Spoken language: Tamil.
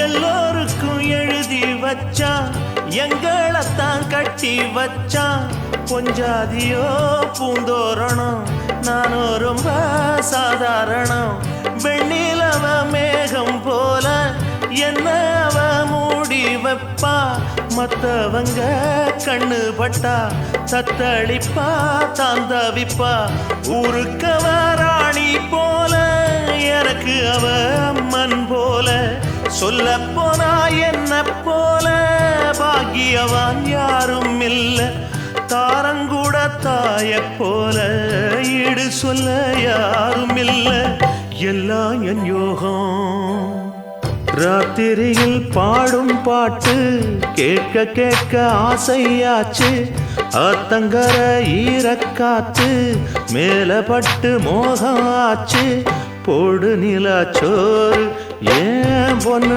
எல்லோருக்கும் எழுதி வச்சான், எங்களைத்தான் கட்டி வச்சான். பொஞ்சாதியோ பூந்தோரணம், நானோ ரொம்ப சாதாரணம். வெண்ணிலவ மேகம் போல என்ன அவ மூடி வைப்பா. மத்தவங்க கண்ணு பட்டா தத்தளிப்பா தாந்தவிப்பா. ஊருக்கவ ராணி போல, எனக்கு அவ அம்மன் போல. சொல்ல போனா என்ன போல பாக்கியவான் யாரும் இல்ல. தாரங்கூட தாய போல ஈடு சொல்ல யாரும் இல்ல. எல்லாம் என் யோகம். ராத்திரியில் பாடும் பாட்டு கேட்க கேட்க ஆசையாச்சு. ஆத்தங்கர ஈரக்காத்து மேல பட்டு மோகம் ஆச்சு. போடு நிலா சோறு ஏன் பொண்ணு